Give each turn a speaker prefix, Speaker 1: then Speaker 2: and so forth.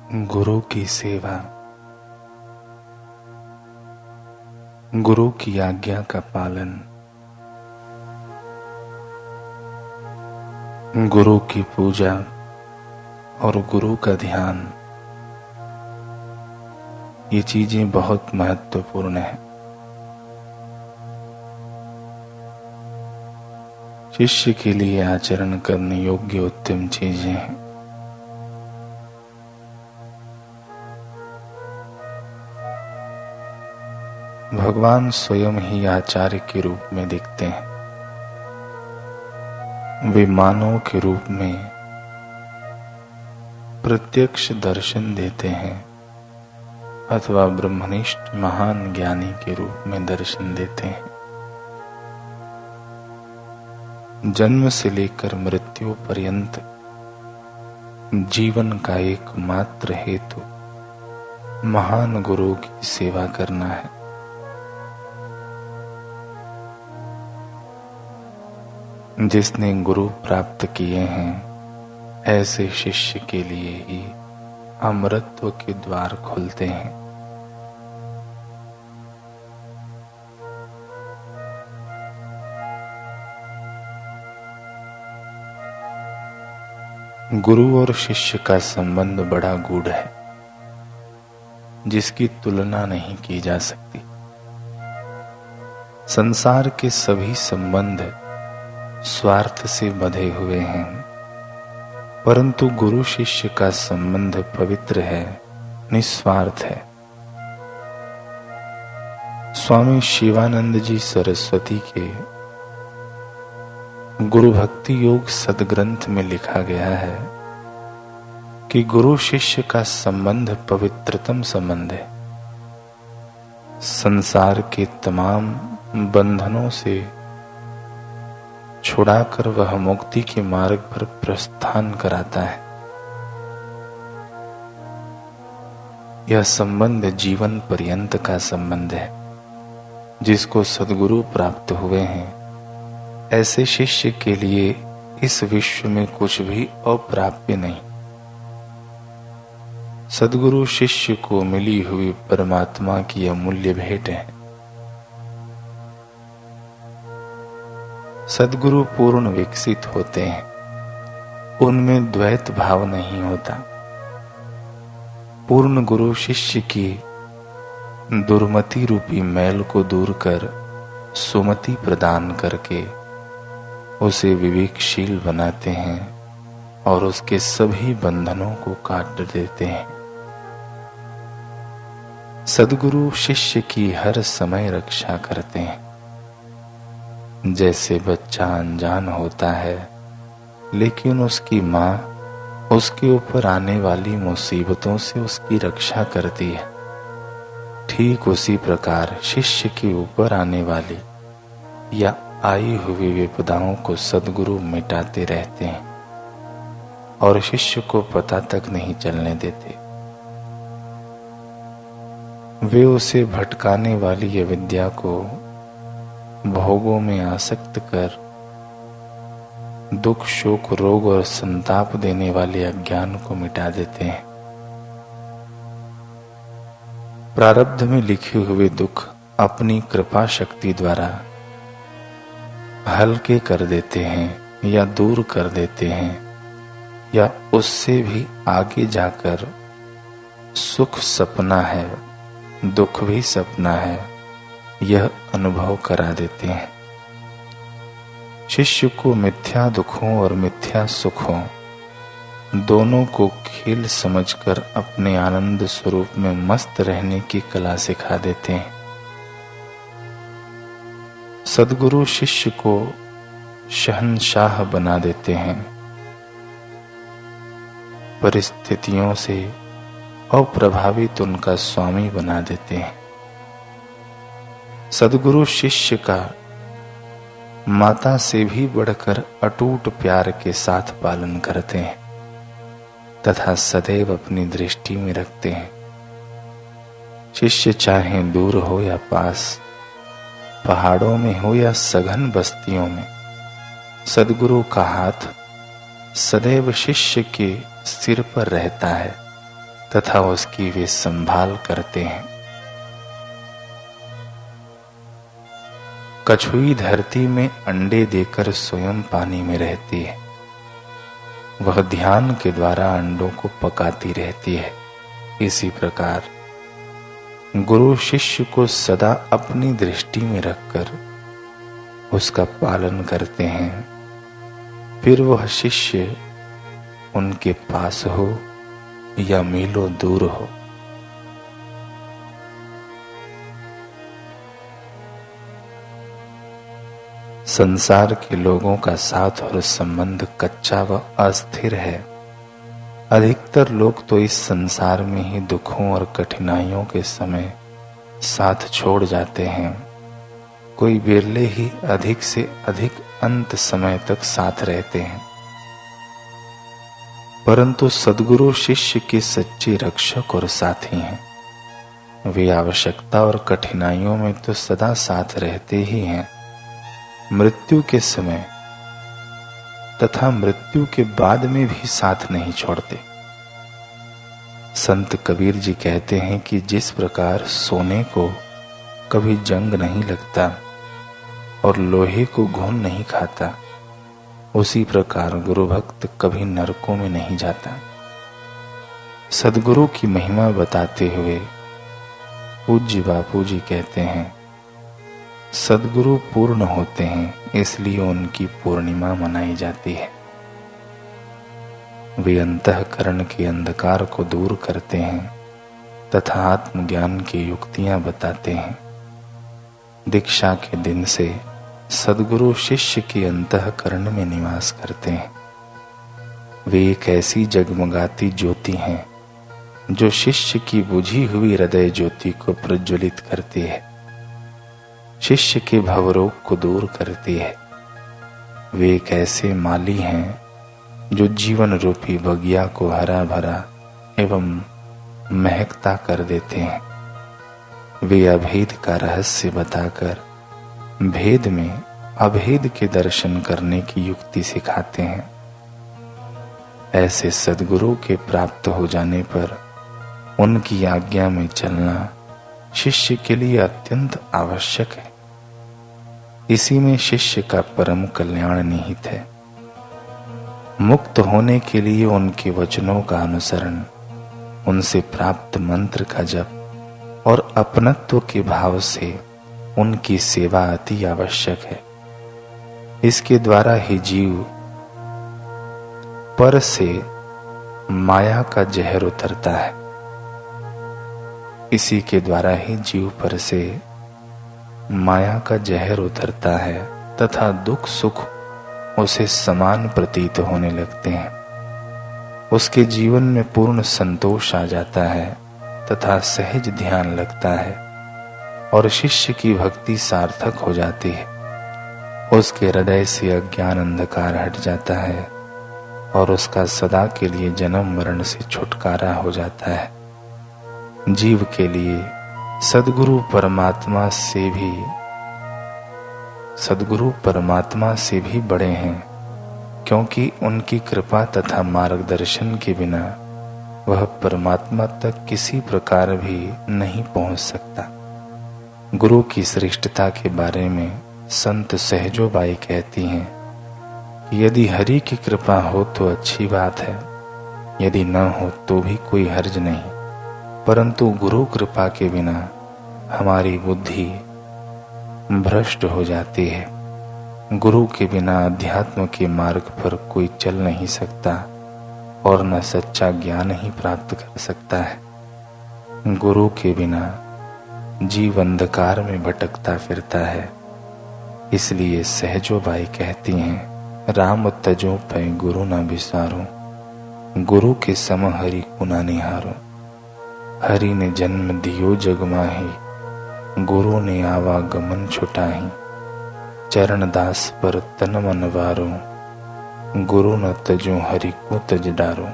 Speaker 1: गुरु की सेवा, गुरु की आज्ञा का पालन, गुरु की पूजा और गुरु का ध्यान, ये चीजें बहुत महत्वपूर्ण हैं। शिष्य के लिए आचरण करने योग्य उत्तम चीजें हैं। भगवान स्वयं ही आचार्य के रूप में दिखते हैं। वे मानव के रूप में प्रत्यक्ष दर्शन देते हैं अथवा ब्रह्मनिष्ठ महान ज्ञानी के रूप में दर्शन देते हैं। जन्म से लेकर मृत्यु पर्यंत जीवन का एकमात्र हेतु महान गुरु की सेवा करना है। जिसने गुरु प्राप्त किए हैं, ऐसे शिष्य के लिए ही अमरत्व के द्वार खुलते हैं। गुरु और शिष्य का संबंध बड़ा गूढ़ है, जिसकी तुलना नहीं की जा सकती। संसार के सभी संबंध स्वार्थ से बंधे हुए हैं, परंतु गुरु शिष्य का संबंध पवित्र है, निस्वार्थ है। स्वामी शिवानंद जी सरस्वती के गुरु भक्ति योग सदग्रंथ में लिखा गया है कि गुरु शिष्य का संबंध पवित्रतम संबंध है। संसार के तमाम बंधनों से छुड़ाकर वह मुक्ति के मार्ग पर प्रस्थान कराता है। यह संबंध जीवन पर्यंत का संबंध है। जिसको सद्गुरु प्राप्त हुए हैं, ऐसे शिष्य के लिए इस विश्व में कुछ भी अप्राप्य नहीं। सद्गुरु शिष्य को मिली हुई परमात्मा की अमूल्य भेंट है। सद्गुरु पूर्ण विकसित होते हैं, उनमें द्वैत भाव नहीं होता। पूर्ण गुरु शिष्य की दुर्मति रूपी मैल को दूर कर सुमति प्रदान करके उसे विवेकशील बनाते हैं और उसके सभी बंधनों को काट देते हैं। सद्गुरु शिष्य की हर समय रक्षा करते हैं। जैसे बच्चा अनजान होता है, लेकिन उसकी माँ उसके ऊपर आने वाली मुसीबतों से उसकी रक्षा करती है, ठीक उसी प्रकार शिष्य के ऊपर आने वाली या आई हुई विपदाओं को सद्गुरु मिटाते रहते हैं और शिष्य को पता तक नहीं चलने देते। वे उसे भटकाने वाली अविद्या को भोगों में आसक्त कर दुख, शोक, रोग और संताप देने वाले अज्ञान को मिटा देते हैं। प्रारब्ध में लिखे हुए दुख अपनी कृपा शक्ति द्वारा हल्के कर देते हैं या दूर कर देते हैं, या उससे भी आगे जाकर सुख सपना है, दुख भी सपना है, यह अनुभव करा देते हैं। शिष्य को मिथ्या दुखों और मिथ्या सुखों दोनों को खेल समझकर अपने आनंद स्वरूप में मस्त रहने की कला सिखा देते हैं। सद्गुरु शिष्य को शहंशाह बना देते हैं। परिस्थितियों से अप्रभावित उनका स्वामी बना देते हैं। सद्गुरु शिष्य का माता से भी बढ़कर अटूट प्यार के साथ पालन करते हैं तथा सदैव अपनी दृष्टि में रखते हैं। शिष्य चाहे दूर हो या पास, पहाड़ों में हो या सघन बस्तियों में, सद्गुरु का हाथ सदैव शिष्य के सिर पर रहता है तथा उसकी वे संभाल करते हैं। कछुई धरती में अंडे देकर स्वयं पानी में रहती है। वह ध्यान के द्वारा अंडों को पकाती रहती है। इसी प्रकार गुरु शिष्य को सदा अपनी दृष्टि में रखकर उसका पालन करते हैं। फिर वह शिष्य उनके पास हो या मीलों दूर हो। संसार के लोगों का साथ और संबंध कच्चा व अस्थिर है। अधिकतर लोग तो इस संसार में ही दुखों और कठिनाइयों के समय साथ छोड़ जाते हैं। कोई बिरले ही अधिक से अधिक अंत समय तक साथ रहते हैं। परंतु सद्गुरु शिष्य के सच्चे रक्षक और साथी हैं। वे आवश्यकता और कठिनाइयों में तो सदा साथ रहते ही हैं। मृत्यु के समय तथा मृत्यु के बाद में भी साथ नहीं छोड़ते। संत कबीर जी कहते हैं कि जिस प्रकार सोने को कभी जंग नहीं लगता और लोहे को घुन नहीं खाता, उसी प्रकार गुरु भक्त कभी नरकों में नहीं जाता। सद्गुरु की महिमा बताते हुए पूज्य बापू जी कहते हैं, सद्गुरु पूर्ण होते हैं, इसलिए उनकी पूर्णिमा मनाई जाती है। वे अंतःकरण के अंधकार को दूर करते हैं तथा आत्मज्ञान की युक्तियां बताते हैं। दीक्षा के दिन से सद्गुरु शिष्य के अंतःकरण में निवास करते हैं। वे एक ऐसी जगमगाती ज्योति हैं जो शिष्य की बुझी हुई हृदय ज्योति को प्रज्वलित करती है, शिष्य के भवरोग को दूर करती है। वे एक ऐसे माली हैं जो जीवन रूपी बगिया को हरा भरा एवं महकता कर देते हैं। वे अभेद का रहस्य बताकर भेद में अभेद के दर्शन करने की युक्ति सिखाते हैं। ऐसे सद्गुरु के प्राप्त हो जाने पर उनकी आज्ञा में चलना शिष्य के लिए अत्यंत आवश्यक है। इसी में शिष्य का परम कल्याण निहित है। मुक्त होने के लिए उनके वचनों का अनुसरण, उनसे प्राप्त मंत्र का जप और अपनत्व के भाव से उनकी सेवा अति आवश्यक है। इसके द्वारा ही जीव पर से माया का जहर उतरता है। इसी के द्वारा ही जीव पर से माया का जहर उतरता है तथा दुख सुख उसे समान प्रतीत होने लगते हैं। उसके जीवन में पूर्ण संतोष आ जाता है तथा सहज ध्यान लगता है और शिष्य की भक्ति सार्थक हो जाती है। उसके हृदय से अज्ञान अंधकार हट जाता है और उसका सदा के लिए जन्म मरण से छुटकारा हो जाता है। जीव के लिए सद्गुरु परमात्मा से भी बड़े हैं, क्योंकि उनकी कृपा तथा मार्गदर्शन के बिना वह परमात्मा तक किसी प्रकार भी नहीं पहुंच सकता। गुरु की श्रेष्ठता के बारे में संत सहजोबाई कहती हैं कि यदि हरि की कृपा हो तो अच्छी बात है, यदि न हो तो भी कोई हर्ज नहीं, परंतु गुरु कृपा के बिना हमारी बुद्धि भ्रष्ट हो जाती है। गुरु के बिना अध्यात्म के मार्ग पर कोई चल नहीं सकता और न सच्चा ज्ञान ही प्राप्त कर सकता है। गुरु के बिना जीव अंधकार में भटकता फिरता है। इसलिए सहजोबाई कहती हैं, राम तजो पै गुरु न बिसारो, गुरु के सम हरि को न निहारो। हरि ने जन्म दियो जग माही, गुरु ने आवागमन छुटाही। चरण दास पर तन मन वारो, गुरु न तजो हरि को तज डारो।